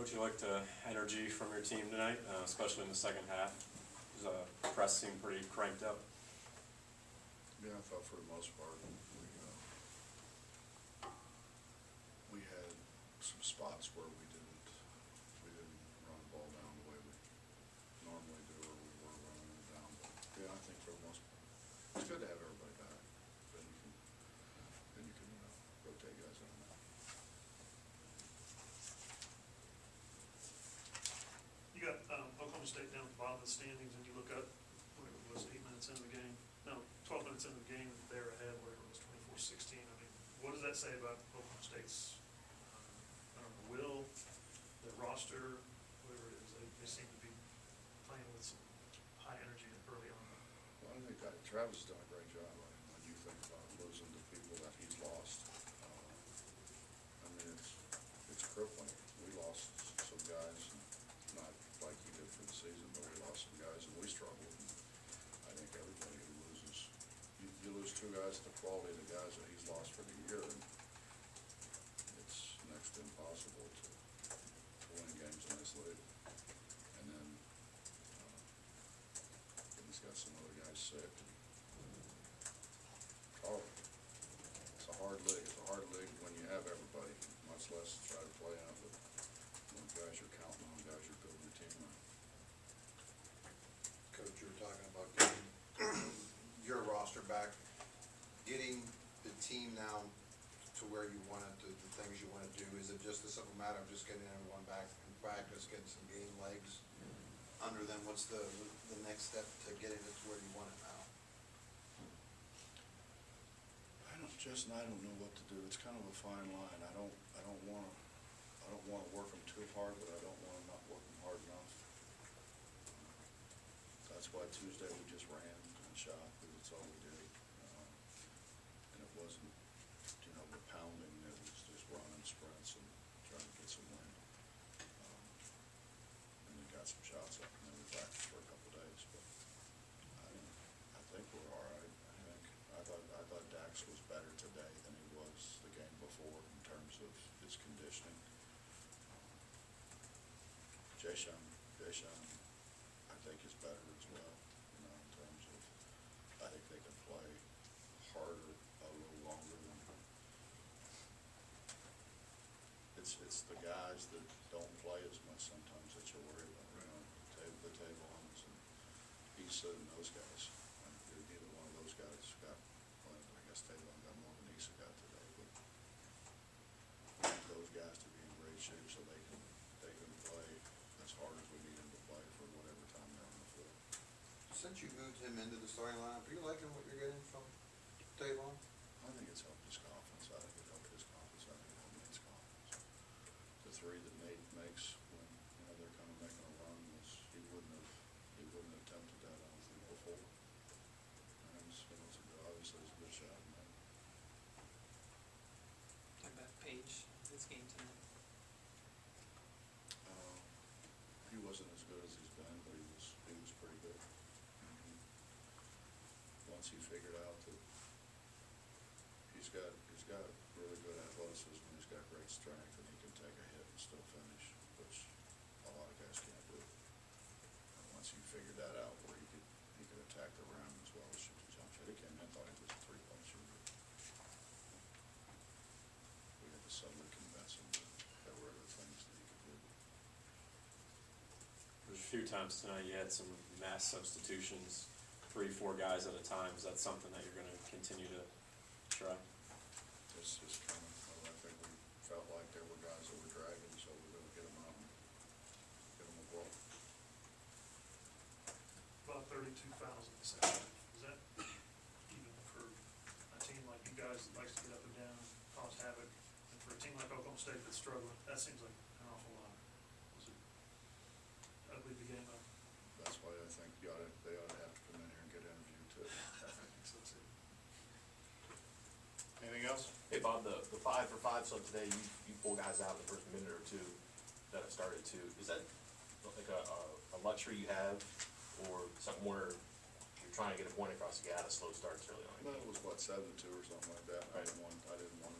Coach, you liked the energy from your team tonight, especially in the second half. The press seemed pretty cranked up. Yeah, I thought for the most part, we had some spots where we didn't run the ball down the way we normally do, or we were running it down. But yeah, I think for the most part, it's good to have everybody back. Then you can rotate guys in and out. You got Oklahoma State down at the bottom of the standings, and you look up, whatever it was, 8 minutes into the game, no, 12 minutes into the game, they're ahead, whatever it was, 24-16. I mean, what does that say about Oklahoma State's, I don't know, will, their roster, whatever it is? They seem to be playing with some high energy early on. Well, I think Travis has done a great job. When you think about losing to people that he's lost, I mean, it's crippling. We lost some guys, not like he did for the season, but we lost some guys and we struggled. And I think everybody who loses, you lose two guys, the quality of the guys that he's lost for the year, and it's next to impossible to win games in this league. And then he's got some other guys sick. It's a hard league. It's a hard league when you have everybody, much less try to play out with guys you're counting on, guys you're building your team on. Coach, you were talking about getting your roster back, getting the team now to where you want it, the things you want to do. Is it just a simple matter of just getting everyone back in practice, getting some game legs under them? What's the next step to getting it to where you want it now? I don't know what to do. It's kind of a fine line. I don't want to work them too hard, but I don't want to not work them hard enough. That's why Tuesday we just ran and shot, because it's all we did. And it wasn't, the pounding. It was just running sprints and trying to get some wind. And we got some shots up, and then we practiced for a couple of days. But I think we're all right. I thought Dax was better today than he was the game before in terms of his conditioning. Jason, I think is better as well, in terms of, I think they can play harder a little longer than, it's the guys that don't play as much sometimes that you're worried about, the table ones, and he's suiting those guys. Neither one of those guys got, well, I guess Taylor got more than Issa got today, but I need those guys to be in great shape so they can play as hard as we need them to play for whatever time they're on the floor. Since you moved him into the starting lineup, are you liking what you're getting from Tavon? I think it's helped his confidence. I think it helped his confidence. I think it helped Nate's confidence. The three that Nate makes when they're kind of making a run was he wouldn't have attempted that, I don't think, before. And obviously it's a good shot, man. Talk about Page, this game tonight. He wasn't as good as he's been, but he was pretty good. Once he figured out that he's got really good athleticism, he's got great strength, and he can take a hit and still finish, which a lot of guys can't do. And once he figured that out, where he could attack the rim as well as shoot the jump shot, he came in, thought he was a three-point shooter. We had to suddenly convince him that there were other things that he could do. There's a few times tonight you had some mass substitutions, 3-4 guys at a time. Is that something that you're going to continue to try? It's coming. I think we felt like there were guys that were dragging, so we're going to get them out and get them a blow. About 32 fouls in the second. Is that even for a team like you guys that likes to get up and down, cause havoc, and for a team like Oklahoma State that's struggling, that seems like an awful lot. Was it ugly the game up? That's why I think they ought to have to come in here and get interviewed too. I think so too. Anything else? Hey Bob, the 5 for 5 sub today, you pull guys out in the first minute or two that have started to. Is that like a luxury you have, or something where you're trying to get a point across? You got a slow start early on? Well, it was what, 7-2 or something like that. Right. I didn't want to